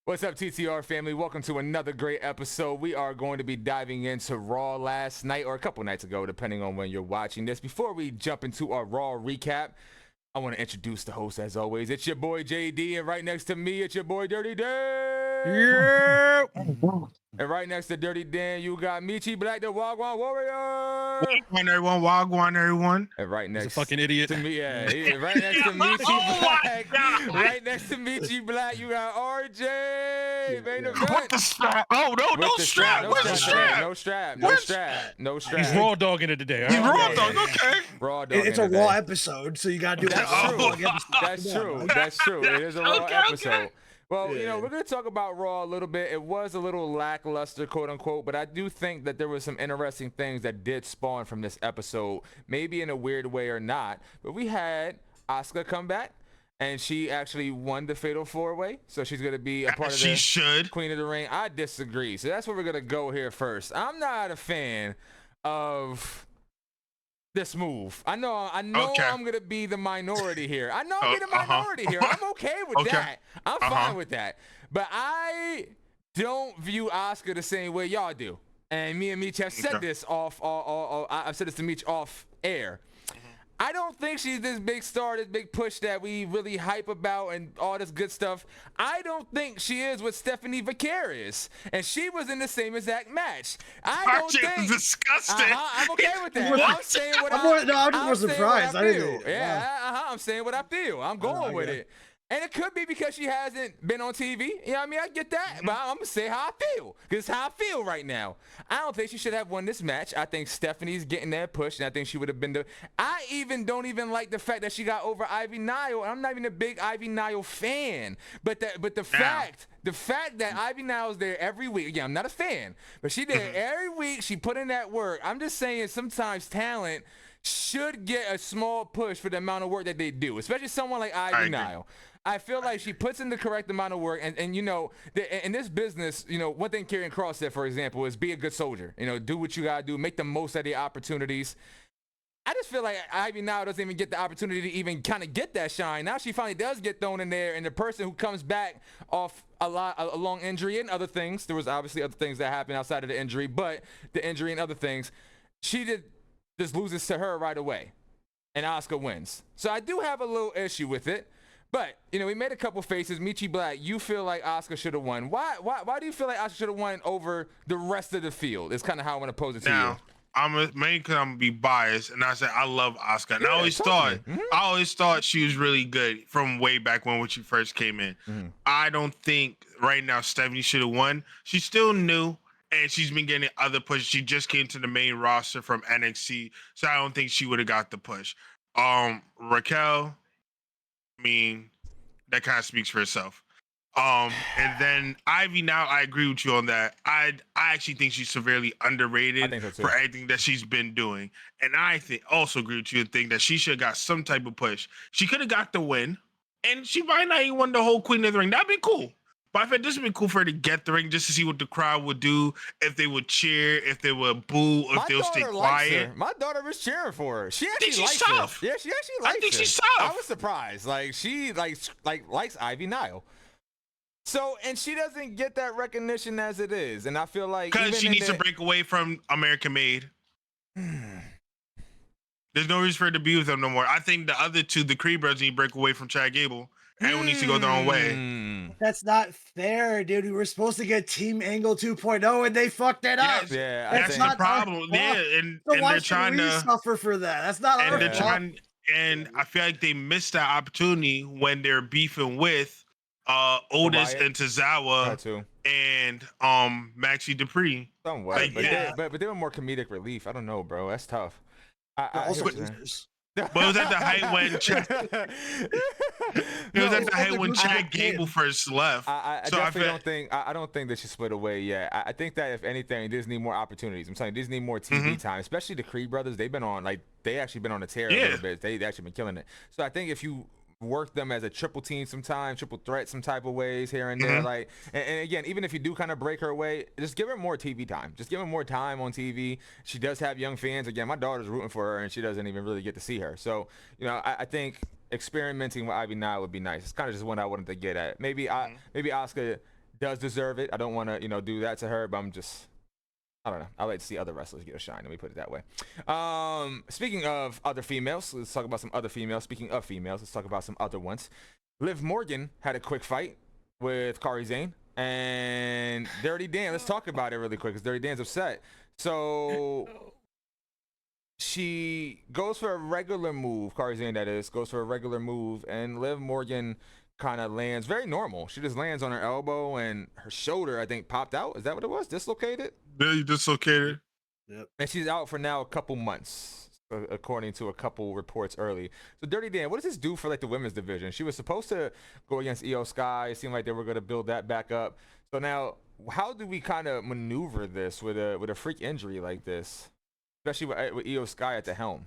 What's up, TTR family? Welcome to another great episode. We are going to be diving into Raw last night, or a couple nights ago, depending on when you're watching this. Before we jump into our Raw recap, I want to introduce the host as always. It's your boy JD, and right next to me, it's your boy Dirty Dan. Yeah. And right next to Dirty Dan, you got Michi Black, the Wagwan Warrior. Wagwan, everyone. Wagwan, everyone. And right next He's a fucking idiot. to me, right next to Michi Black. Right next to Michi Black, you got RJ. Main event. What the strap? Oh, no strap. Where's the strap? No strap. He's raw dogging it today. He's all right? raw dog. Okay. Raw dog. It's a raw episode, so you gotta do that. That's true. That's true. It is a raw episode. Well, you know, we're going to talk about Raw a little bit. It was a little lackluster, quote unquote, but I do think that there were some interesting things that did spawn from this episode, maybe in a weird way or not. But we had Asuka come back, and she actually won the Fatal 4-Way, so she's going to be a part of the Queen of the Ring. I disagree. So that's where we're going to go here first. I'm not a fan of this move. I know I'm gonna be the minority here. I know I'm the minority here. I'm okay with that. I'm fine with that. But I don't view Asuka the same way y'all do. And me and Meech have said this I've said this to Meech off air. I don't think she's this big star, this big push that we really hype about and all this good stuff. I don't think she is what Stephanie Vaquer is. And she was in the same exact match. I don't think. Disgusting. I'm okay with that. What? I'm saying what I'm just more surprised. I feel. I didn't. I'm saying what I feel. I'm going with it. And it could be because she hasn't been on TV. You know what I mean? I get that. But I'm going to say how I feel. Because it's how I feel right now. I don't think she should have won this match. I think Stephanie's getting that push, and I think she would have been I don't even like the fact that she got over Ivy Nile. I'm not even a big Ivy Nile fan. But the fact that Ivy Nile's there every week. Yeah, I'm not a fan. But she did every week. She put in that work. I'm just saying sometimes talent should get a small push for the amount of work that they do, especially someone like Ivy Nile. I feel like she puts in the correct amount of work, and you know, in this business, you know, one thing Karrion Kross said, for example, is be a good soldier. You know, do what you gotta do, make the most of the opportunities. I just feel like Ivy now doesn't even get the opportunity to even kind of get that shine. Now she finally does get thrown in there, and the person who comes back off a long injury and other things, there was obviously other things that happened outside of the injury, but the injury and other things, she just loses to her right away, and Asuka wins. So I do have a little issue with it. But, you know, we made a couple faces. Michi Black, you feel like Asuka should have won. Why do you feel like Asuka should have won over the rest of the field? It's kind of how I want to pose it to you. I'm mainly because I'm going to be biased, and I said I love Asuka. And I always thought she was really good from way back when she first came in. I don't think right now Stephanie should have won. She's still new, and she's been getting other pushes. She just came to the main roster from NXT, so I don't think she would have got the push. Raquel, I mean, that kind of speaks for itself. And then Ivy, now I agree with you on that. I actually think she's severely underrated for everything that she's been doing. And I also agree with you and think that she should have got some type of push. She could have got the win, and she might not even won the whole Queen of the Ring. That'd be cool. But I think this would be cool for her to get the ring just to see what the crowd would do, if they would cheer, if they would boo, if they'll stay quiet. My daughter was cheering for her. She actually likes tough. her. Yeah, she actually likes her. I think she's tough. I was surprised. Like, she likes Ivy Nile. So, and she doesn't get that recognition as it is. And I feel like because she needs to break away from American Made. There's no reason for her to be with them no more. I think the other two, the Creed brothers, need to break away from Chad Gable. Everyone needs to go their own way. That's not fair, dude. We were supposed to get Team Angle 2.0 and they fucked it up. Yeah, that's the problem. Yeah, and they're trying to suffer for that. That's not our fault. And I feel like they missed that opportunity when they're beefing with Otis and Tozawa and Maxie Dupree. Somewhat, but they were more comedic relief. I don't know, bro. That's tough. But it was at the height when Chad Gable first left. I don't think they should split away yet. I think that if anything, they just need more opportunities. I'm telling you, they just need more TV time, especially the Creed brothers. They actually been on a tear a little bit. They actually been killing it. So I think if you work them as a triple team sometime, triple threat some type of ways here and there. Like, and again, even if you do kind of break her away, just give her more TV time. Just give her more time on TV. She does have young fans. Again, my daughter's rooting for her, and she doesn't even really get to see her. So, you know, I think experimenting with Ivy Nile would be nice. It's kind of just one I wanted to get at. Maybe Asuka does deserve it. I don't want to, do that to her, but I don't know. I like to see other wrestlers get a shine. Let me put it that way. Speaking of other females, let's talk about some other females. Speaking of females, let's talk about some other ones. Liv Morgan had a quick fight with Kairi Sane and Dirty Dan. Let's talk about it really quick because Dirty Dan's upset. So she goes for a regular move. Kairi Sane, that is, goes for a regular move, and Liv Morgan kind of lands very normal. She just lands on her elbow and her shoulder, I think, popped out. Is that what it was? Dislocated? Really dislocated. Yep. And she's out for now a couple months, according to a couple reports early. So Dirty Dan, what does this do for like the women's division? She was supposed to go against Io Sky. It seemed like they were going to build that back up. So now, how do we kind of maneuver this with a freak injury like this, especially with Io Sky at the helm?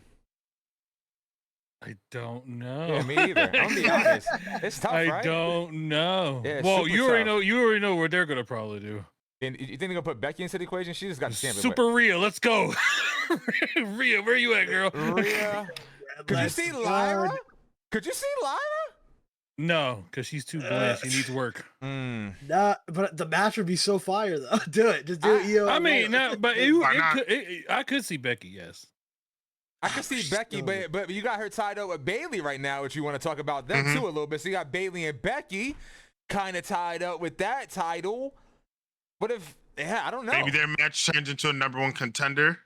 I don't know. Yeah, me either. I'm gonna be honest. It's tough, right? I don't know. Yeah, well, super you already tough. know. You already know what they're gonna probably do. And you think they're gonna put Becky into the equation? She just got the champion. Super Rhea, let's go. Rhea, where you at, girl? Rhea. Could you see Lyra? Could you see Lyra? No, because she's too bland. She needs work. Nah, but the match would be so fire though. Do it. Just do it. Io. I mean, no, but I could see Becky. Yes. I can see Becky, but you got her tied up with Bailey right now, which you want to talk about them too a little bit. So you got Bailey and Becky kind of tied up with that title. What if, I don't know. Maybe their match turns into a #1 contender.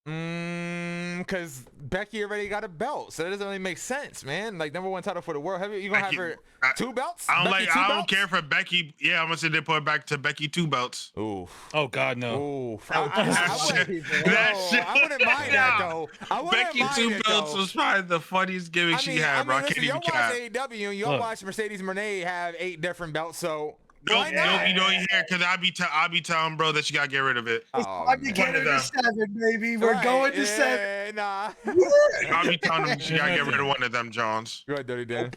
Because Becky already got a belt, so that doesn't really make sense, man. Like #1 title for the world. You gonna have her 2 belts? I don't belts? care for Becky. Yeah, I'm gonna say they put it back to Becky 2 belts. Ooh. Oh God, no. Ooh. I wouldn't mind that though. Becky 2 belts was probably the funniest gimmick she had, bro. I can't even cap. Y'all watch AEW and y'all watch Mercedes Moné have 8 different belts, so. Nope, you don't hear because I be telling bro that you gotta get rid of it. I'm getting to 7, baby. We're going to 7. Nah. I'll be telling them you gotta get rid of one of them, Johns. Go ahead, Dirty Dan.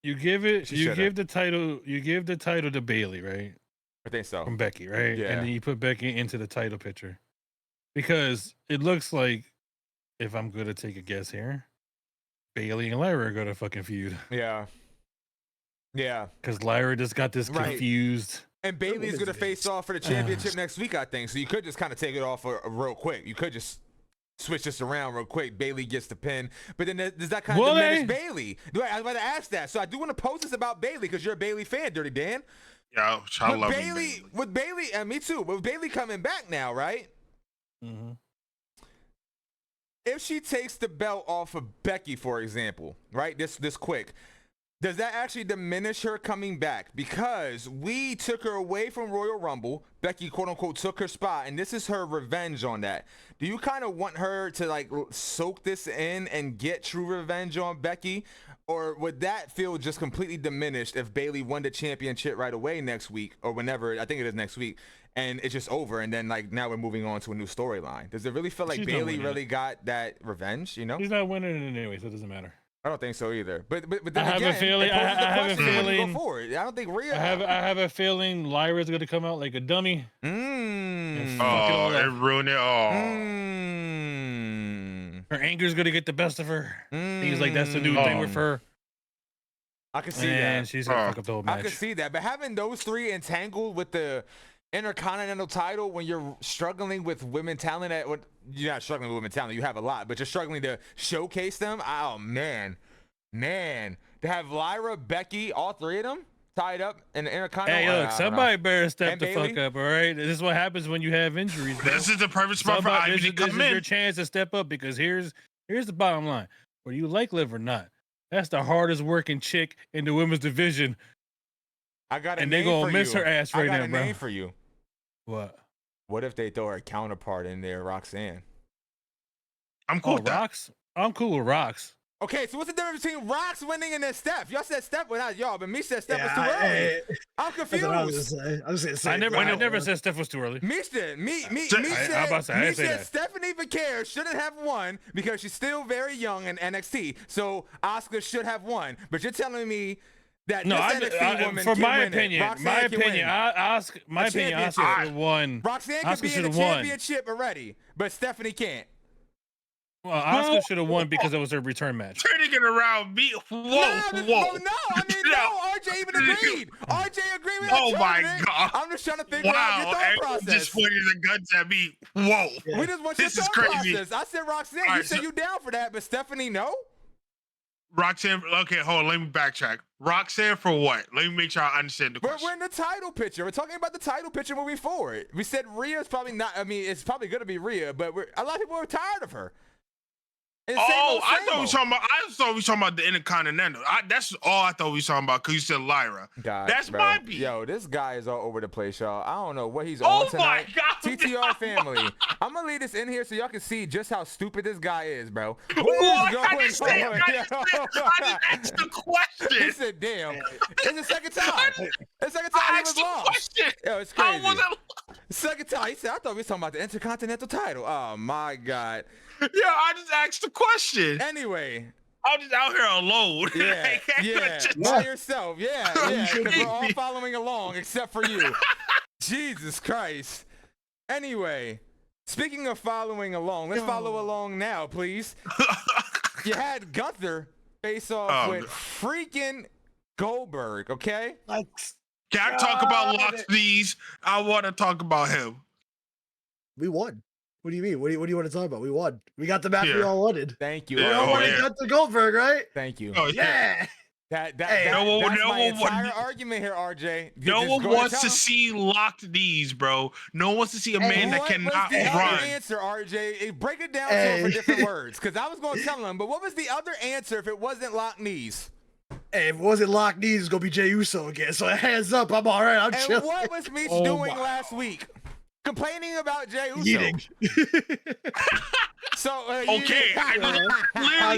You give the title to Bailey, right? I think so. From Becky, right? Yeah. And then you put Becky into the title picture. Because it looks like, if I'm gonna take a guess here, Bailey and Lyra are gonna fucking feud. Yeah. Yeah. Because Lyra just got this confused. And Bailey's going to face off for the championship next week, I think. So you could just kind of take it off real quick. You could just switch this around real quick. Bailey gets the pin. But then does that kind of diminish Bailey? I was about to ask that. So I do want to post this about Bailey because you're a Bailey fan, Dirty Dan. Yeah, I love Bailey. With Bailey, and me too. With Bailey coming back now, right? Mm-hmm. If she takes the belt off of Becky, for example, right? This quick. Does that actually diminish her coming back? Because we took her away from Royal Rumble. Becky, quote unquote, took her spot, and this is her revenge on that. Do you kind of want her to like soak this in and get true revenge on Becky? Or would that feel just completely diminished if Bailey won the championship right away next week or whenever, I think it is next week, and it's just over, and then like now we're moving on to a new storyline? Does it really feel like Bailey really got that revenge, you know? She's not winning it anyway, so it doesn't matter. I don't think so either. But then I have a feeling. I have a feeling. I don't think Rhea. I have a feeling Lyra's gonna come out like a dummy. It ruined it all. Her anger's gonna get the best of her. Things like that's the new thing with her. I can see that. And she's gonna fuck up the whole match. I can see that. But having those 3 entangled with the Intercontinental title when you're struggling with women talent you're not struggling with women talent, you have a lot, but you're struggling to showcase them. Oh man, to have Lyra, Becky, all 3 of them tied up in the Intercontinental. Hey, look, somebody better step the fuck up, all right? This is what happens when you have injuries, bro. This is the perfect spot for Ivy to come in. This is your chance to step up because here's the bottom line. Whether you like Liv or not, that's the hardest working chick in the women's division. And they're gonna miss her ass right now, bro. I got a name for you. What if they throw her counterpart in there, Roxanne? I'm cool with that. I'm cool with Rox. Okay, so what's the difference between Rox winning and then Steph? Y'all said Steph, well, not y'all, but me said Steph was too early. I'm confused. I was gonna say. I never said Steph was too early. Me said Stephanie Vaquer shouldn't have won because she's still very young in NXT. So Asuka should have won. But you're telling me that NXT woman for can my win opinion, it. Asuka should have won. Roxanne could be in the championship already, but Stephanie can't. Well, Asuka should have won because it was her return match. Turning it around, whoa. No, I mean, no, RJ even agreed. RJ agreed with that. Oh my tournament. God. I'm just trying to figure out your thought Everyone process. just pointed the guns at me. Whoa. We just want This your is thought crazy. process. I said Roxanne. All You right, said so- you down for that, but Stephanie, no? Roxanne, okay, hold on, let me backtrack. Roxanne for what? Let me make sure I understand the We're question. in the title picture. We're talking about the title picture moving forward. We said Rhea's probably not. I mean, it's probably going to be Rhea, but a lot of people are tired of her. And Oh, same I old, thought we was talking about. I thought we was talking about the Intercontinental. That's all I thought we was talking about because you said Lyra. God, That's bro. my beat. Yo, this guy is all over the place, y'all. I don't know what he's Oh on my tonight. God. TTR family. I'm gonna leave this in here so y'all can see just how stupid this guy is, bro. What What? is I going just on? asked the He question. said, "Damn, it's the second time. It's the second time I he asked was the wrong." question. Yo, it's I crazy. wasn't. Second time, he said, "I thought we were talking about the Intercontinental title." Oh my God. Yeah, I just asked the question. Anyway, I'm just out here alone. yeah, Like, I yeah, just- by yourself, yeah, You because we're all crazy. following along except for you. Jesus Christ. Anyway, speaking of following along, let's follow along now, please. You had Gunther face off Oh, with no. freaking Goldberg, okay? Let's- Can I talk about God. Loxley's? I want to talk about him. We won. What do you mean? What do you want to talk about? We won. We got the match we Yeah. all wanted. Thank you. Yeah, We all oh, wanted yeah. Gunther Goldberg, right? Thank you. Oh yeah. Yeah. That's no one- my no one- entire argument here, RJ. No Just one go ahead and wants tell to him. see locked knees, bro. No one wants to see a man that What cannot was the run. other answer, RJ? Break it down to him for different words, because I was going to tell him. But what was the other answer if it wasn't locked knees? Hey, if it wasn't locked knees, it's gonna be Jey Uso again. So hands up, I'm all right. I'm And chilling. what was Meech Oh doing my. last week? Complaining about Jey Uso. Eating. So Okay, I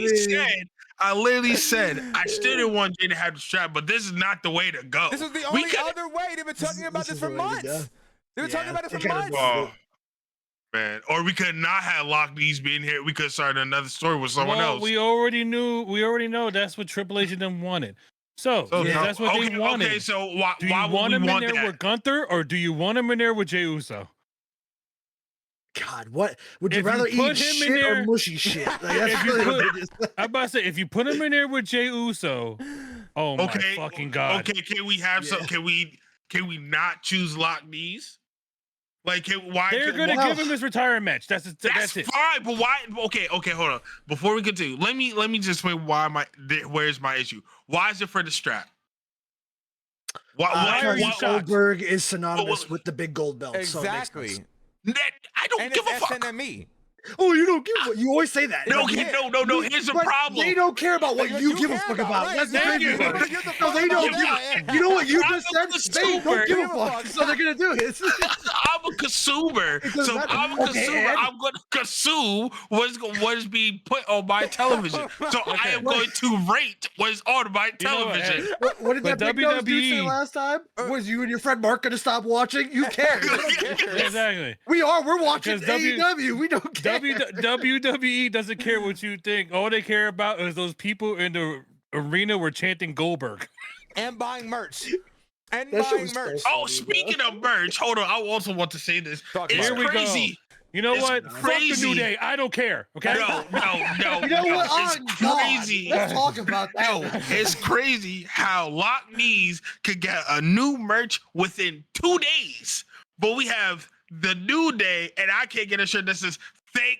literally said I still didn't want Jay to have the strap, but this is not the way to go. This was the We only could- other way. They've been talking about this this is for the way to months. go. They've been talking Yeah, about it for they kinda months. Oh, man. Or we could not have locked these being here. We could have started another story with someone Well, else. we already know that's what Triple H and them wanted. So, So, if no, that's what they wanted. Okay, so why Do you would want we him in want there that? with Gunther or do you want him in there with Jey Uso? God, what would you If you rather put eat him in shit or there- mushy shit? Like, that's If you really put- what it is. I'm about to say, if you put him in there with Jey Uso, oh my Okay, fucking god! Okay, can we have some? Yeah. Can we not choose lock knees? Like, why? They're gonna why- give him his retirement match. That's That's it. fine, but why? Okay, hold on. Before we continue, let me just explain where's my issue. Why is it for the strap? Why are you Because shocked? Goldberg is synonymous Well, with the big gold belt. Exactly. So it makes sense. I don't And give a it's fuck. SNME. Oh, you don't give a You always say that. No, But no. Here's the but problem. They don't care about what Like, you give a care fuck about. right, That's the thank crazy you. part. Nobody gives a No, fuck they about don't. that. You know what you I'm just a said? They don't give a consumer. fuck. So they're gonna do it. I'm a consumer, doesn't so matter. I'm a Okay, consumer. Ed. I'm going to consume what is being put on my television. So I am going to rate what is on my You know what, Ed? television. What did But that big nose dude say WWE last time? Was you and your friend Mark gonna stop watching? You care. Exactly. We are. We're watching Because AEW. We don't care. WWE doesn't care what you think. All they care about is those people in the arena were chanting Goldberg. And buying merch. And That shit buying was so merch. Oh, funny, speaking of merch, hold on. I also want to say this. Talk It's about Here we go. crazy. You know It's what? Fuck the crazy. New Day. I don't care. Okay. No. You know what? It's Oh, God. crazy. Let's talk about that. No, it's crazy how Lock Knees could get a new merch within 2 days. But we have the New Day, and I can't get a shirt that says thank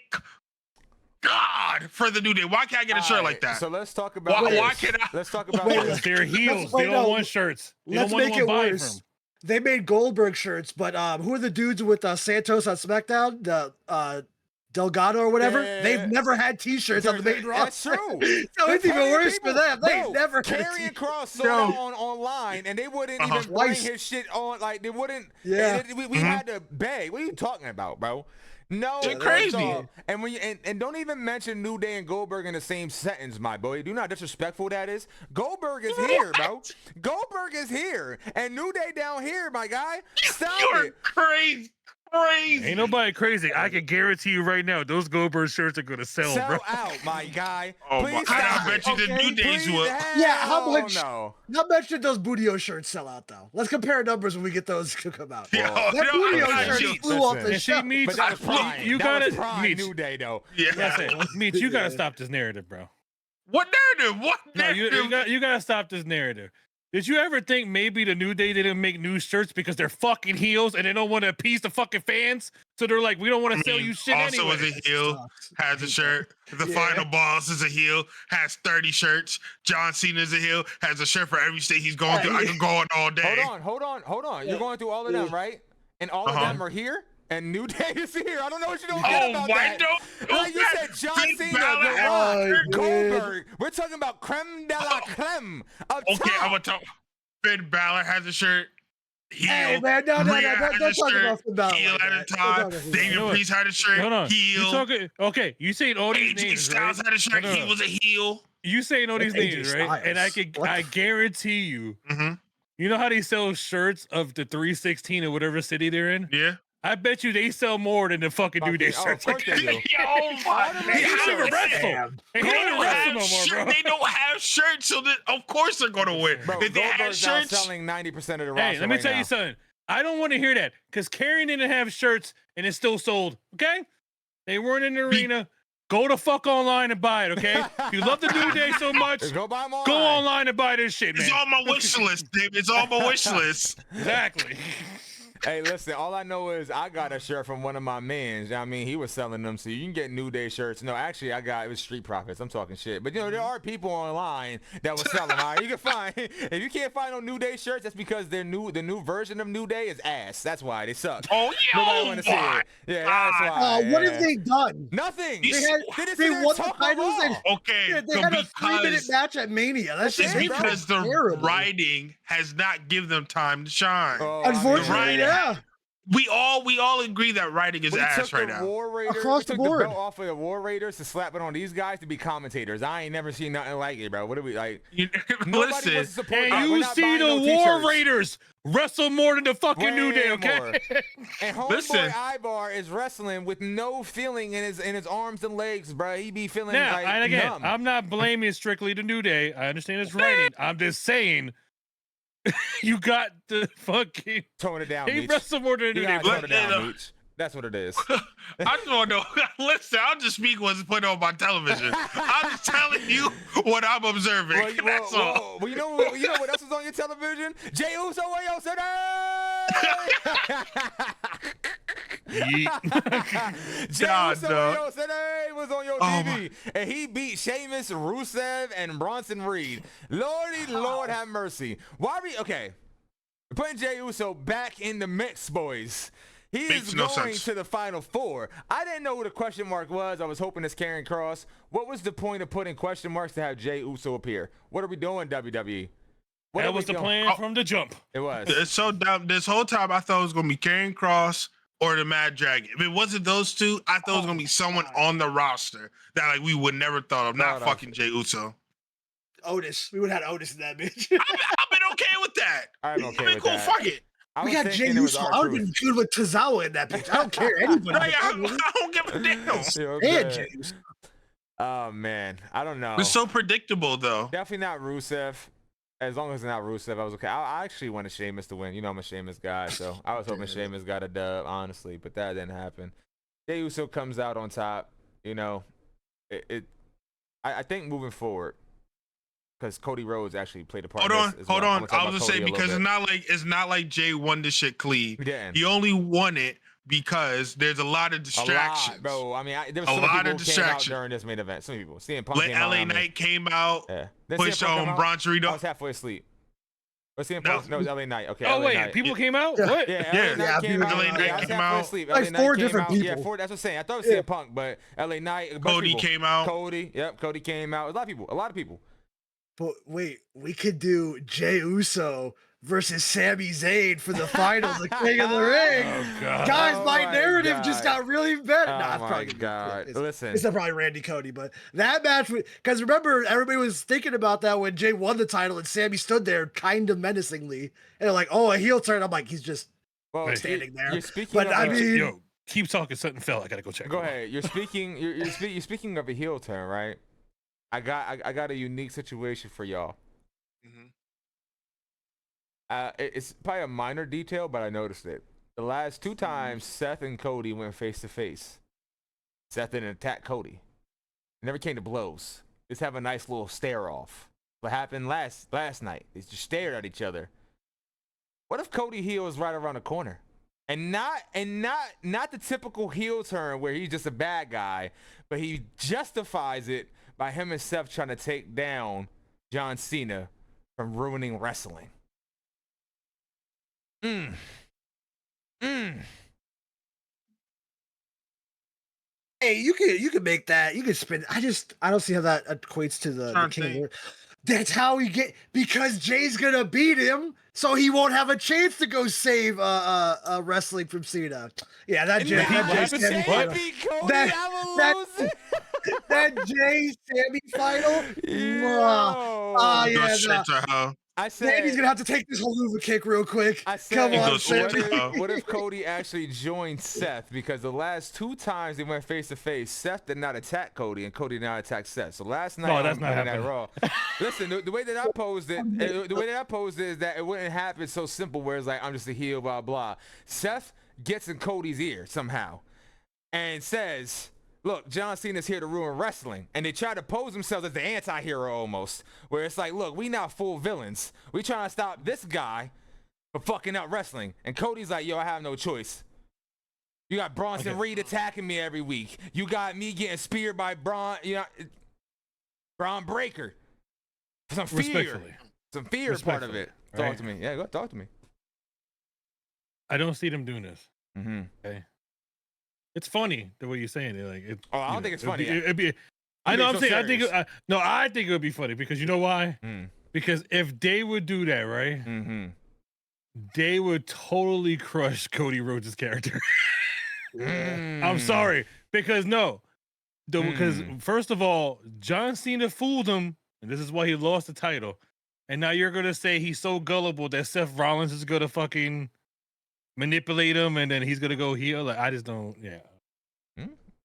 God for the New Day. Why can't I get a shirt like that? So let's talk about Why this. can I? Let's talk about Wait, this. They're heels. wait, They don't no. want shirts. They Let's don't want make anyone it buying worse. from. They made Goldberg shirts, but who are the dudes with Santos on SmackDown? The Delgado or whatever. Yeah. They've never had T-shirts on the main That's roster. true. So it's even Plenty of worse people- for them. They Bro, never had a Karrion t-shirt. Kross sold No. out online, and they wouldn't even bring Twice. his shit on. Like they wouldn't. Yeah. We had to beg. What are you talking about, bro? No, Shit that's crazy. all. And when you and don't even mention New Day and Goldberg in the same sentence, my boy. Do you know how disrespectful that is? Goldberg is here, bro. Goldberg is here, and New Day down here, my guy. Stop You're it. crazy. crazy. Ain't nobody crazy. I can guarantee you right now, those Goldberg shirts are gonna sell, bro. out, my guy. Oh, Please my, stop. I bet you the New Days Please, will. Yeah, how much? No. How much did those Booty-O shirts sell out though? Let's compare numbers when we get those to come out. Yo, That no, Booty-O I shirt cheat. flew off the And she shelf. meets. But that was prime. You That gotta was prime Meech. New Day though. Yeah. That's it. Meech, you gotta stop this narrative, bro. What narrative? What No, narrative? you gotta stop this narrative. Did you ever think maybe the New Day didn't make new shirts because they're fucking heels and they don't want to appease the fucking fans? So they're like, we don't want to sell you shit also anyway. is a heel, has a shirt. The final boss is a heel, has 30 shirts. John Cena is a heel, has a shirt for every state he's going through. I could go on all day. Hold on. You're going through all of them, right? And all of them are here. And New Day is here. I don't know what you don't get about that. Like you said, John Cena, The Rock, Goldberg. We're talking about creme de la creme of Okay, top. I'm gonna talk. Finn Balor has a shirt. Heel. Hey man, no, Rhea has don't a talk shirt. about Finn Balor Heel like at a that. time. Don't talk about David Balor. Priest had a shirt. Hold on. Heel. You talking? Okay, you saying all these AJ names, Styles right? had a shirt. No. He was a heel. You saying all these That's AJ names, right? And Styles. I guarantee you, Mm-hmm. you know how they sell shirts of the 316 or whatever city they're in? Yeah. I bet you they sell more than the fucking New Day Of shirts. course they do. Oh my They don't even wrestle. Damn. They They don't even don't wrestle have no more, shirt. bro. They don't have shirts, so that of course they're gonna win. Bro, If they had Goldberg's now shirts, selling 90% of the roster Hey, let me right tell now. you something. I don't want to hear that because Karrion didn't have shirts and it still sold. Okay, they weren't in the arena. Go the fuck online and buy it. Okay, you love the New Day so much. Just go buy them online. Go online and buy this shit, man. it's on my wish list, Dave. It's on my wish list. Exactly. Hey, listen, all I know is I got a shirt from one of my mans. I mean, he was selling them, so you can get New Day shirts. No, actually, it was Street Profits. I'm talking shit. But, you know, there are people online that will sell them. All right? You can find, if you can't find no New Day shirts, that's because the new version of New Day is ass. That's why. They suck. Oh Nobody yeah. want to see it. Yeah, that's why. What have they done? Nothing. They didn't they sit there won and the talk titles about and- Raw. Okay, Yeah, they so had a 3-minute because match at Mania. That's It's just because the terrible. writing has not given them time to shine. Oh, I mean, Unfortunately, Right. yeah. We all agree that writing is We ass took right the now. War Raiders, Across we the took board. the belt off of the War Raiders to slap it on these guys to be commentators. I ain't never seen nothing like it, bro. What are we like? Nobody wants to Listen, support that. And We're you not see buying the no War t-shirts. Raiders wrestle more than the fucking New Day, Way okay? more. And Listen. homeboy Ivar is wrestling with no feeling in his arms and legs, bro. He be feeling Now, like and again, numb. I'm not blaming strictly the New Day. I understand it's writing. I'm just saying, you got the fucking. Tone it down, He Meech. wrestled more than the You New Day. gotta tone it But, down, Meech. That's what it is. I just want to know. Listen, I'll just speak what's put on my television. I'm just telling you what I'm observing. That's all. Well, you know what else is on your television? Jey Uso, Wayo City! Jey Nah, Uso, dog. Wayo City was on your Oh, TV, and he beat Sheamus, Rusev, and Bronson Reed. Lordy, Lord have mercy. Why we okay? We're putting Jey Uso back in the mix, boys. He Makes is no going sense. to the Final Four. I didn't know what the question mark was. I was hoping it's Karrion Kross. What was the point of putting question marks to have Jey Uso appear? What are we doing, WWE? What are That we was the doing? plan from the jump. It was. It's so dumb. This whole time I thought it was gonna be Karrion Kross or the Mad Dragon. If it wasn't those two, I thought it was gonna be someone on the roster that like we would never thought of. Not No. fucking Jey Uso. Otis. We would have had Otis in that bitch. I've been okay with that. I'm okay I mean, with cool. that. Fuck it. I We was got Jey thinking it was Uso. I would R-Truth. be good with Tozawa in that bitch. I don't care anybody. Like, I don't give a damn. Yeah, And okay. Jey Uso. Oh man, I don't know. It's so predictable though. Definitely not Rusev. As long as it's not Rusev, I was okay. I actually wanted Sheamus to win. You know I'm a Sheamus guy, so I was hoping Sheamus got a dub, honestly, but that didn't happen. Jey Uso comes out on top. You know, I think moving forward, because Cody Rhodes actually played a part. Hold in on, this as hold well. I'm on. gonna talk I about was gonna say Cody a because little it's not like Jay won this shit clean. bit. He didn't. He only won it because there's a lot of distractions. A lot, bro. I mean, there was A some lot people of who came out distractions. during this main event. Some people. CM Punk Let came out. LA I mean, Knight came out, yeah. Then pushed CM Punk on come out? Bron I Chorito. was halfway asleep. Was CM No. Punk? No, it was LA Knight. Okay. Oh LA wait, Knight. people came out. Yeah. What? Yeah, Yeah. LA Knight Yeah, came people out. LA Yeah, Knight I was came halfway out. asleep. Like LA Knight 4 came different out. Yeah, people. 4. That's what I'm saying. I thought it was Yeah. CM Punk, but LA Knight. a bunch of Cody people. came out. Cody. Yep. Cody came out. A lot of people. A lot of people. But wait, we could do Jey Uso versus Sami Zayn for the finals, the King of the Ring. Oh god. Guys, Oh my my narrative just God. got really better. Oh Nah, it's my probably gonna be- God. It's, Listen. it's not probably Randy Cody, but that match, because remember, everybody was thinking about that when Jay won the title and Sammy stood there kind of menacingly. And they're like, oh, a heel turn. I'm like, he's just Well, Hey. standing there. You're speaking But of I mean, Yo, keep talking. Something fell. I gotta go check. go ahead. You're speaking. You're speaking of a heel turn, right? I got a unique situation for y'all. Mhm. It's probably a minor detail, but I noticed it. The last 2 times Seth and Cody went face to face, Seth didn't attack Cody. It never came to blows. Just have a nice little stare off. What happened last night? They just stared at each other. What if Cody heel is right around the corner, and not the typical heel turn where he's just a bad guy, but he justifies it by him and Seth trying to take down John Cena from ruining wrestling. hey, you could make that. You could spin. I don't see how that equates to the Trying to King of the think. Ring. That's how he get because Jay's gonna beat him, so he won't have a chance to go save wrestling from Cena. Yeah, that Jay, that that Jay happens? Sammy What? final, Beat Cody, That- I will lose. that Jay Sammy final. Yo. Yeah, Go nah. straight to hell. I said, Sammy's gonna have to take this haluva kick real quick. I said, Come He on, goes straight Sammy. to hell. what if Cody actually joined Seth? Because the last 2 times they went face to face, Seth did not attack Cody, and Cody did not attack Seth. So last night, No, that's not on happening. Raw. Listen, the way that I posed it, is that it wouldn't happen so simple. Where it's like I'm just a heel, blah blah. Seth gets in Cody's ear somehow, and says, look, John Cena's here to ruin wrestling. And they try to pose themselves as the anti-hero almost, where it's like, look, we not full villains. We trying to stop this guy from fucking up wrestling. And Cody's like, yo, I have no choice. You got Bronson Reed attacking me every week. You got me getting speared by Braun Breaker. Some fear. Respectfully, Some fear part of it. Talk right? to me. Yeah, go talk to me. I don't see them doing this. Mm-hmm. Okay. It's funny the way you're saying it. Like, Oh, I don't think it's funny. It'd be, I I'm know. being I'm so saying. I think. serious. I think it would be funny because you know why? Mm. Because if they would do that, right, Mm-hmm. they would totally crush Cody Rhodes' character. I'm sorry because because first of all, John Cena fooled him, and this is why he lost the title. And now you're gonna say he's so gullible that Seth Rollins is gonna fucking manipulate him, and then he's gonna go heel. Like, I just don't. Yeah.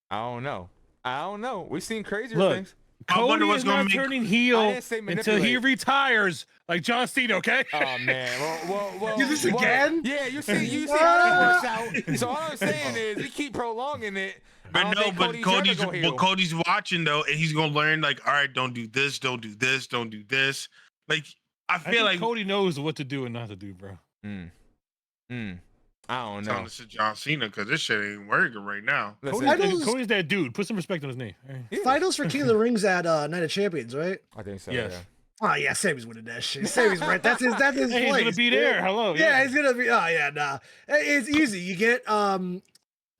I don't know. We've seen crazier Look, things. I wonder Cody what's is gonna not make- turning I heel didn't say until he manipulate. retires, like John Cena. Okay. Oh man. Well. Do this again? Yeah, you see how that works out. So all I'm saying is we keep prolonging it. I But don't no, think but Cody's ever gonna heel. Cody's watching though, and he's gonna learn like, all right, don't do this, don't do this, don't do this. Like I I feel think like Cody knows what to do and not to do, bro. I don't telling know. this to John Cena because this shit ain't working right now. Listen, Cody's that dude. Put some respect on his name. yeah, Finals for King of the Rings at Night of Champions, right? I think so. Yes. Yeah. Oh yeah, Sammy's winning that shit. Sammy's right. That's his Hey, he's place. gonna be there. Hello. Yeah, he's gonna be. Oh yeah, nah. It's easy. You get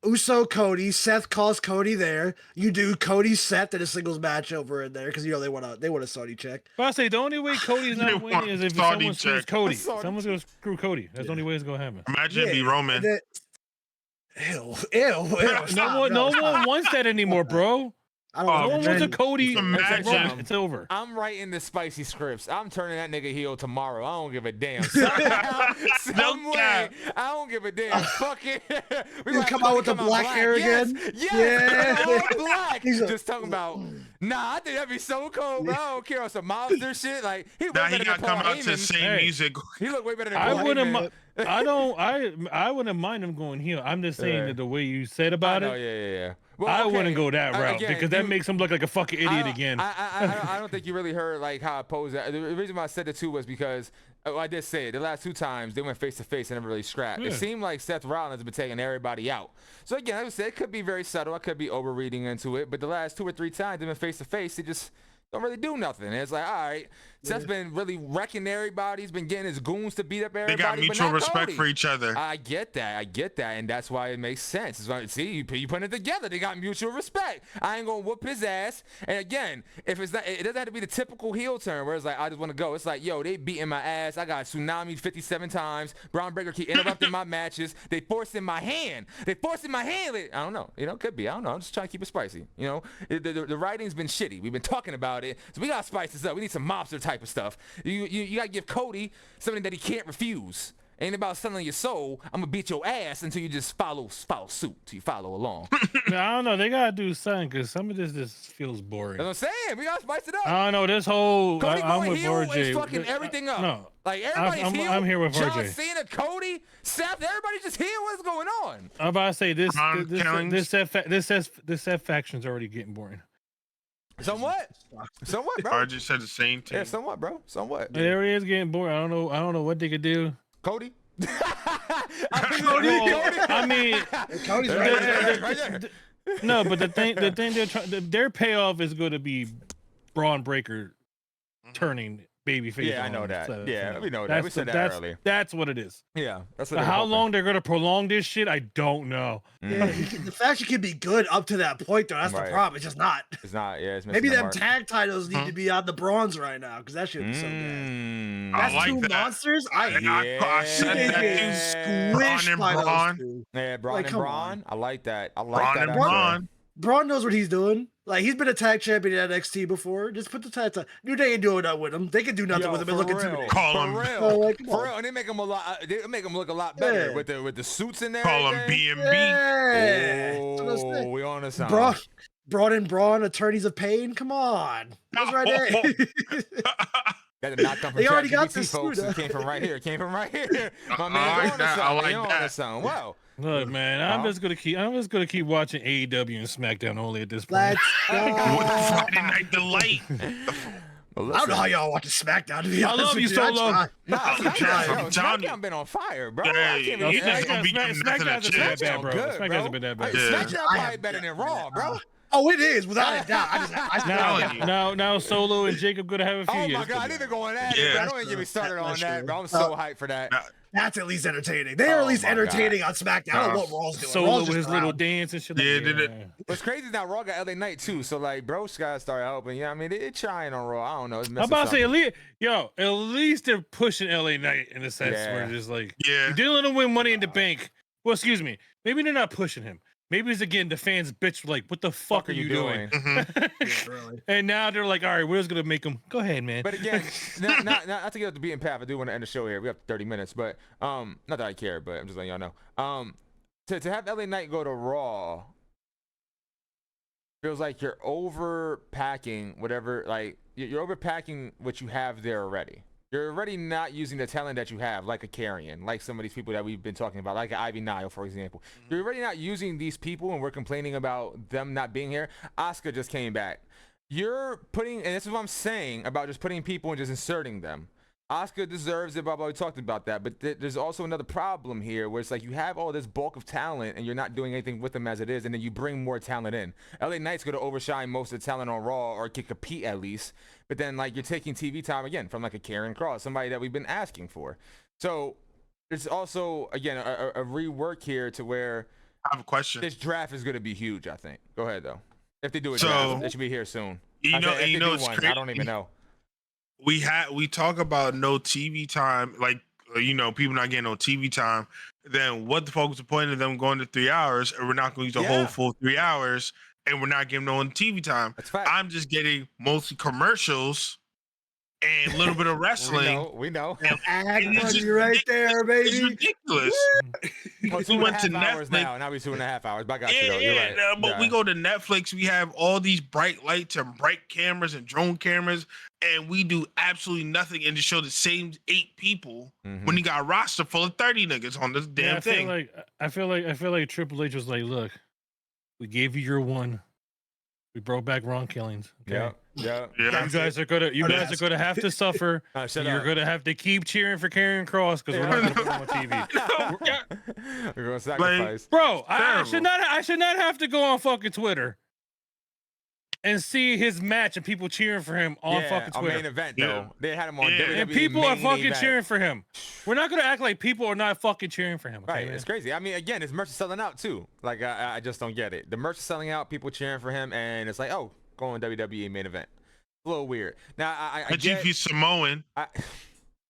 Uso Cody. Seth calls Cody there. You do Cody Seth in a singles match over in there because you know they want a Saudi check. But I say the only way Cody's They not want winning is if Saudi someone screws check. Cody. Saudi Someone's gonna screw Cody. That's the only way it's gonna happen. Imagine it'd be Roman. Ew. No Stop, one wants that anymore, bro. I No don't one know. wants a Cody. Imagine. It's over. I'm writing the spicy scripts. I'm turning that nigga heel tomorrow. I don't give a damn. Some way, cap. I don't give a damn. Fuck it. We He'll gonna come have out with the Cody black hair Yes. again? Yes. Yeah. All black. He's a- Just talking about. Nah, I think that'd be so cool. Bro. I don't care on some mobster shit. Like he Now way he better gotta than Paul come out to the Heyman. same Hey. music. He look way better than I Paul wouldn't. Heyman. I wouldn't mind him going heel. I'm just saying Yeah. that the way you said I about know, it, yeah. Well, I okay. wouldn't go that route Again, because that makes him look like a fucking idiot again. I don't think you really heard like how I posed that. The reason why I said it too was because I did say it. The last 2 times they went face to face and never really scrapped. Yeah. It seemed like Seth Rollins has been taking everybody out. So again, like I said, it could be very subtle. I could be overreading into it, but the last 2 or 3 times they went face to face, they just don't really do nothing. And it's like, all right, Seth's been really wrecking everybody. He's been getting his goons to beat up They everybody. got but mutual not respect Cody. for each other. I get that, and that's why it makes sense. It's like, see, you putting it together. They got mutual respect. I ain't gonna whoop his ass. And again, if it's not, it doesn't have to be the typical heel turn where it's like I just want to go. It's like, yo, they beating my ass. I got tsunami 57 times. Braun Breaker keep interrupting my matches. They forcing my hand. I don't know. Could be. I don't know. I'm just trying to keep it spicy. The writing's been shitty. We've been talking about it, so we gotta spice this up. We need some mobster type of stuff. You gotta give Cody something that he can't refuse. Ain't about selling your soul. I'm gonna beat your ass until you just follow suit. Till you follow along. I don't know. They gotta do something because some of this just feels boring. That's what I'm saying. We gotta spice it up. I don't know. This whole Cody I'm going with heel RJ. is fucking everything up. No, like everybody's heel. I'm here with John RJ. Cena, Cody, Seth. Everybody's just heel. What's going on? I'm about to say this Killings. Seth faction's already getting boring. Somewhat, bro. RJ said the same thing. Yeah, somewhat, bro. Somewhat. It already is getting boring. I don't know what they could do. Cody. I mean, Cody's right there. no, but the thing they're trying, their payoff is going to be Braun Breaker turning babyface. Yeah, I know on that. Seth. Yeah, we know that. We said that earlier. That's what it is. Yeah, that's what. How long they're going to prolong this shit, I don't know. Yeah, the faction can be good up to that point, though. That's the Right. problem. It's just not. It's not. Yeah, it's Maybe missing the them mark. tag titles need to be on the bronze right now because that should be so bad. Mm. I That's like two that. monsters. I said they that get too. squished by Braun. those two. Yeah, Braun Like, and come Braun. on. I like that. I like Braun that. and actually. Braun. Braun knows what he's doing. Like he's been a tag champion at NXT before. Just put the tag title. New Day ain't doing that with him. They can do nothing Yo, with him and for look real. intimidating. Call For him. real. Oh, like, come For on. real. And they make him a lot. They make him look a lot better Yeah. with the suits in there. Call him BMB. Yeah. That's what I'm Oh, saying. we on the sound. Braun and Braun, attorneys of pain. Come on. That's right there. That did not come from They already got ChatGPT, this folks. screwed It came from right here. It came from right here. My I man, like on that. to I something. like He on that. to something. Wow. Look, man, I'm just gonna keep watching AEW and SmackDown only at this point. Let's With go. Friday Night Delight. Well, I don't know how y'all watch Smackdown, to be I honest love with you, you. Solo. I Nah, I'm SmackDown, telling you. SmackDown been on fire, bro. Yeah, I can't you believe think that. gonna be SmackDown's nothing not to that chance. bad, bro. Good, SmackDown's bro. not been that bad. Yeah. SmackDown I probably have- better than Raw, bro. Oh, it is, without a doubt. I telling you. Now Solo and Jacob gonna have a few Oh years. my God, I need to go on that. Yeah. Bro. Don't even get me started on That's that, true. bro. I'm so hyped for that. That's at least entertaining. They are Oh at least my entertaining on SmackDown. I don't know what Raw's doing. Solo Raw's with just his little around. dance and shit. Yeah, Like, did it. What's crazy is now Raw got LA Knight too, so like bro's gotta start helping. Yeah, I mean they trying on Raw. I don't know. It's I'm missing about to say, something. at least they're pushing LA Knight in a sense where Yeah. just like Yeah. you didn't let him win Money in the Bank. Well, excuse me, maybe they're not pushing him. Maybe it's again the fans bitch like, what the fuck are you doing? Mhm. Yeah, really. And now they're like, all right, we're just gonna make him go ahead, man. But again, not to get off the beaten path. I do want to end the show here. We have 30 minutes, but not that I care, but I'm just letting y'all know. To have LA Knight go to Raw feels like you're overpacking whatever. Like you're overpacking what you have there already. You're already not using the talent that you have, like a Karrion, like some of these people that we've been talking about, like Ivy Nile, for example. You're already not using these people, and we're complaining about them not being here. Asuka just came back. You're putting, and this is what I'm saying about just putting people and just inserting them. Asuka deserves it, blah, blah, we talked about that. But there's also another problem here where it's like you have all this bulk of talent and you're not doing anything with them as it is, and then you bring more talent in. LA Knight's going to overshine most of the talent on Raw, or can compete at least. But then like you're taking TV time again from like a Karrion Kross, somebody that we've been asking for. So there's also, again, a rework here to where I have a question. this draft is going to be huge, I think. Go ahead, though. If they do a So, draft, it should be here soon. You I know, said if you they know, do it's one, crazy. I don't even know. We talk about no TV time, like people not getting no TV time. Then what the fuck was the point of them going to 3 hours, and we're not going to use the whole full 3 hours, and we're not giving no one TV time? That's fact. I'm just getting mostly commercials and a little bit of wrestling. We know. Ag And it's money just right there, It's baby. ridiculous. Well, If we went to hours Netflix, now. Now we 2.5 hours. But I got you, though. You're right. but we go to Netflix, we have all these bright lights and bright cameras and drone cameras, and we do absolutely nothing and just show the same 8 people when you got a roster full of 30 niggas on this damn thing. I feel like Triple H was like, look, we gave you your one. We brought back Ron Killings. Okay? Yeah. You guys are gonna have to suffer. Shut You're up. gonna have to keep cheering for Karrion Kross because we're not gonna put him on TV. We're going to sacrifice. Bro, I Terrible. should not have to go on fucking Twitter and see his match and people cheering for him on fucking on Twitter. main event, Yeah. though. They had him on Yeah. WWE And people are main fucking event. cheering for him. We're not gonna act like people are not fucking cheering for him. Okay, Right, man? it's crazy. I mean, again, his merch is selling out, too. Like, I just don't get it. The merch is selling out, people cheering for him, and it's like, oh, go on WWE main event. A little weird. Now, I A get... GP Samoan.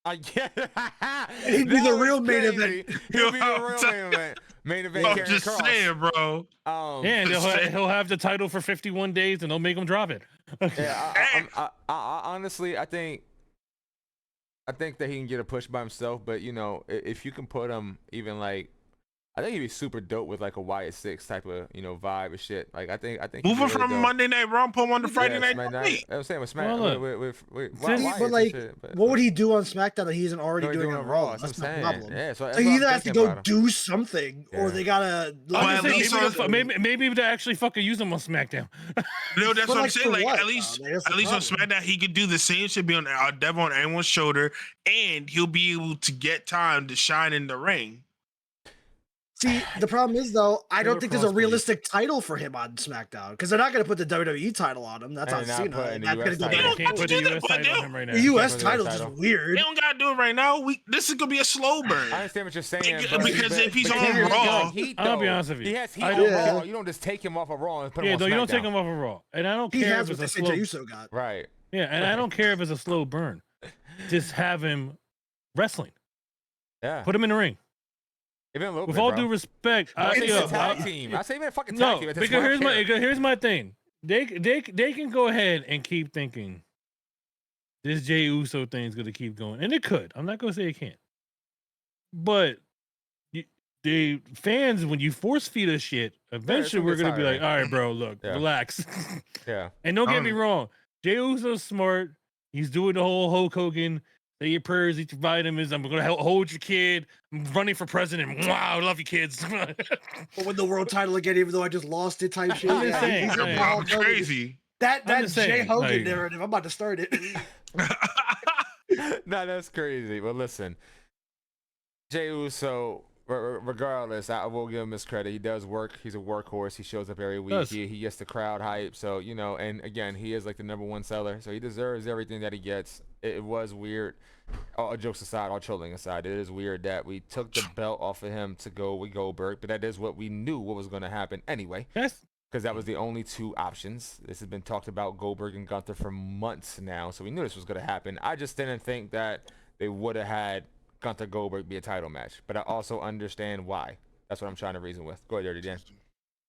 I get He'd be That the was real main crazy. event. He'll be the real main event. Main event, I'm Karrion just Kross. saying, bro. Yeah, and Just he'll have the title for 51 days, and they'll make him drop it. Yeah, I honestly, I think I think that he can get a push by himself, but you know, if you can put him even like, I think he'd be super dope with like a Wyatt Six type of vibe or shit. Like I think he'd be Moving really from dope. Monday Night Raw, put him on the Friday Yeah, Night. SmackDown. I'm saying with Smack Well, with since- Wyatt but and like, shit, but, what would he do on SmackDown that he isn't already no, doing on Raw? That's what That's I'm the saying. problem. Yeah, so So he either has to go do something, or Yeah. they gotta. I'm Well, just at least saying, maybe they actually fucking use him on SmackDown. No, that's But, what I'm like, saying. for Like what, at least, though? That's the at least on problem. SmackDown, he could do the same shit, be on devil on anyone's shoulder, and he'll be able to get time to shine in the ring. See, the problem is though, I don't Taylor think there's Cross, a realistic title for him on SmackDown because they're not going to put the WWE title on him. That's on And not Cena. putting And the that's going US to go They They don't back. can't put the do that, U.S. but title on they'll- him right now. The U.S. put the title US is title. just weird. They don't gotta do it right now. This is gonna be a slow burn. I understand what you're saying, Because but if he's but on he's Raw- got heat, I'll be though. honest with you. He has heat I on don't- Raw. You don't just take him off of Raw and put him Yeah, on though you don't SmackDown. take him off of Raw, and I don't He care has if what it's they a say slow. Jey Uso got. Right. Yeah, and I don't care if it's a slow burn. Just have him wrestling. Yeah. Put him in the ring. Even a little With bit, all bro. due respect, I say yo, a tag team. I say even a fucking tag no, team. That's because what I care. here's my thing. They can go ahead and keep thinking this Jey Uso thing is gonna keep going, and it could. I'm not gonna say it can't, but the fans, when you force feed us shit, eventually we're gonna be like, all right, bro, look, Yeah. relax. Yeah. And don't get me wrong, Jey Uso's smart. He's doing the whole Hulk Hogan. Say your prayers, eat your vitamins. I'm gonna hold your kid. I'm running for president. Wow, I love you, kids. But win the world title again, even though I just lost it, type shit. I'm just saying, he's like, all I'm Hulk Hogan. crazy. That I'm just Jay saying, Hogan like- narrative. I'm about to start it. No, that's crazy. But listen, Jey Uso, regardless, I will give him his credit. He does work. He's a workhorse. He shows up every week. Does. He gets the crowd hype. So, and again, he is like the #1 seller. So he deserves everything that he gets. It was weird. All jokes aside, all trolling aside, it is weird that we took the belt off of him to go with Goldberg. But that is what we knew what was going to happen anyway. That's Because that was the only two options. This has been talked about, Goldberg and Gunther, for months now. So we knew this was going to happen. I just didn't think that they would have had Gunther Goldberg be a title match. But I also understand why. That's what I'm trying to reason with. Go ahead, Dirty Dan.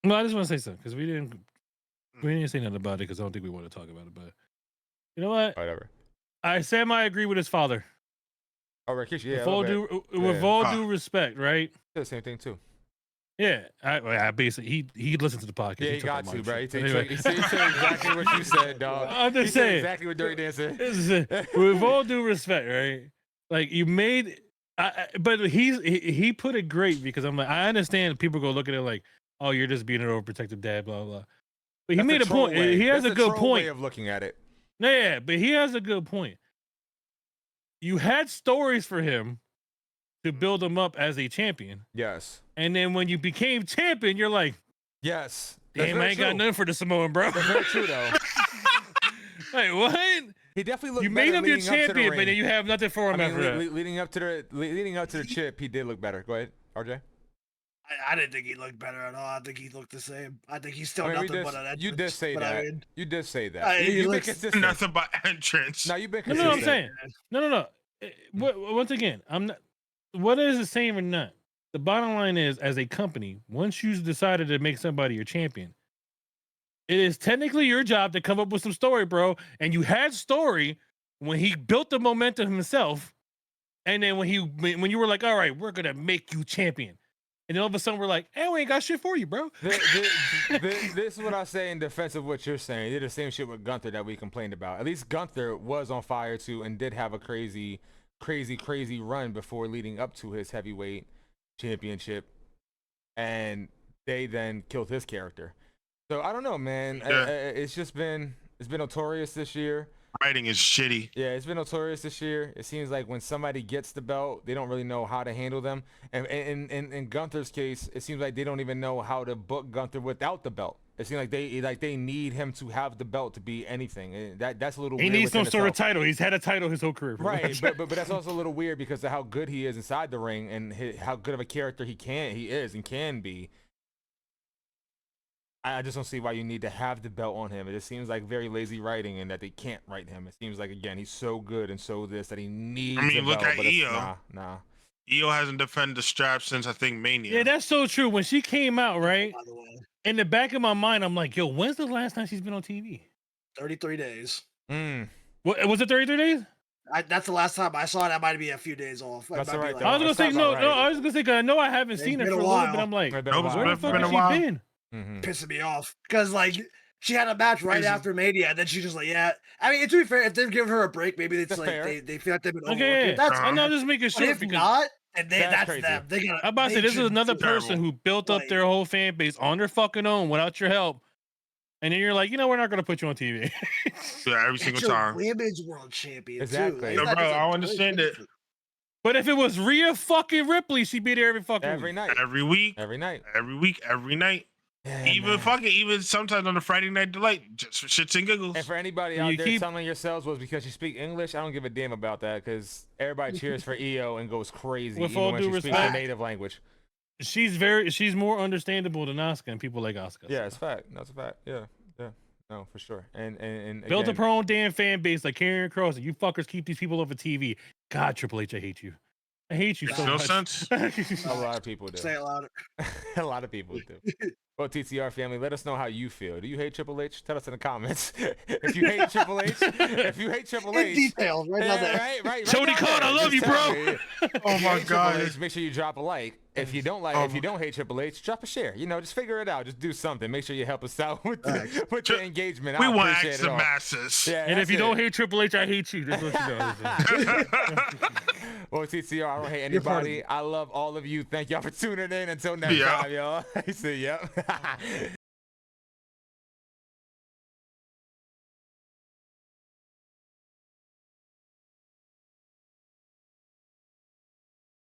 no. I just want to say something because we didn't say nothing about it because I don't think we want to talk about it. But you know what? Whatever. I agree with his father. Oh, Rikishi, yeah. with all due respect, right? The same thing, too. Yeah, I basically he listened to the podcast. Yeah, he took got all to, my bro. shit. He Anyway. said exactly what you said, dog. I'm just He said saying. exactly what Dirty Dan said. With all due respect, right? Like you made, but he put it great because I'm like, I understand people go look at it like, oh, you're just being an overprotective dad, blah blah. But he That's made a troll point. way. He has That's a good troll way point. of looking at it. Yeah, but he has a good point. You had stories for him to build him up as a champion, Yes. and then when you became champion, you're like, Yes. That's damn, very I ain't got true. nothing for the Samoan, bro. That's very true, though. Like what? He definitely looked You better made him your leading up to the champion, but ring. then you have nothing for him I after mean, that. leading up to the chip, he did look better. Go ahead, RJ. I didn't think he looked better at all. I think he looked the same. I think he's still I mean, nothing but an entrance. you did say but that. I mean, You did say that. he You've been looks- consistent. Nothing but entrance. No, you've been No, consistent. I'm saying. No. Once again, I'm not. What is it saying or not? The bottom line is, as a company, once you decided to make somebody your champion, it is technically your job to come up with some story, bro. And you had story when he built the momentum himself, and then when you were like, all right, we're gonna make you champion, and then all of a sudden we're like, hey, we ain't got shit for you, bro. This is what I say in defense of what you're saying. He did the same shit with Gunther that we complained about. At least Gunther was on fire too and did have a crazy run before leading up to his heavyweight championship, and they then killed his character. So I don't know, man. Yeah. It's been notorious this year. Writing is shitty. Yeah, it's been notorious this year. It seems like when somebody gets the belt, they don't really know how to handle them. And in Gunther's case, it seems like they don't even know how to book Gunther without the belt. It seems like they need him to have the belt to be anything. And that's a little. He weird needs some within sort of itself. title. He's had a title his whole career. Right, but that's also a little weird because of how good he is inside the ring and how good of a character he is and can be. I just don't see why you need to have the belt on him. It just seems like very lazy writing and that they can't write him. It seems like, again, he's so good and so this that he needs. I mean, a look belt, at but it's- Io. Nah. Io hasn't defended the strap since I think Mania. Yeah, that's so true. When she came out, right? by the way, In the back of my mind, I'm like, yo, when's the last time she's been on TV? 33 days. Mm. What was it? 33 days? That's the last time I saw it. I might be a few days off. That's might be all right, like- though. I was gonna say Sounds no, about no. right. I was gonna say 'cause I know I haven't It's seen it been for a a little bit. while. I'm like, It's been a Nope, it's while. where the been fuck a has while. she been? Mhm. pissing me off because like she had a match right Crazy. after Mania, and then she just like, yeah. I mean, to be fair, if they've given her a break, maybe it's That's like fair. they feel like they've been overworking. Okay, That's I'm fine. not just making But sure if because not, then That's that's crazy. them. They gotta. I'm about to say they this is should another do- person terrible. who built up Like- their whole fan base on their fucking own without your help, and then you're like, we're not gonna put you on TV. Yeah, every single It's your time. women's world champion Exactly. too. Like, No, it's not bro, just a I don't toy understand it. championship. But if it was Rhea fucking Ripley, she'd be there every fucking Every week. night. Every week, Every night. every week, every night. Yeah, Even man. even sometimes on the Friday Night Delight, just for shits and giggles. And for anybody And out you there keep- telling yourselves was because you speak English, I don't give a damn about that because everybody cheers for EO and goes crazy With even all when due she speaks their respect. native language. She's more understandable than Asuka, and people like Asuka. Yeah, it's fact. That's a fact. Yeah, yeah. No, for sure. And Built again, up her own damn fan base like Karrion Kross, and you fuckers keep these people over TV. God, Triple H, I hate you. I hate you Makes so no much. sense. a lot of people do. Say it louder. A lot of people do. Well, TTR family, let us know how you feel. Do you hate Triple H? Tell us in the comments. If you hate Triple H, In detail, right down there. right. Jody down Khan, there. I love Just you, tell bro. me. If Oh you my hate God. Triple H, make sure you drop a like. If you don't if you don't hate Triple H, drop a share. Just figure it out. Just do something. Make sure you help us out with the engagement. We I want appreciate ask it the all. masses. Yeah, And if that's you don't it. hate Triple H, I hate you. Just let you know. Well, TCR, I don't hate You're part of anybody. I love all of you. Thank y'all for tuning in. Until next Yeah. time, y'all. See ya.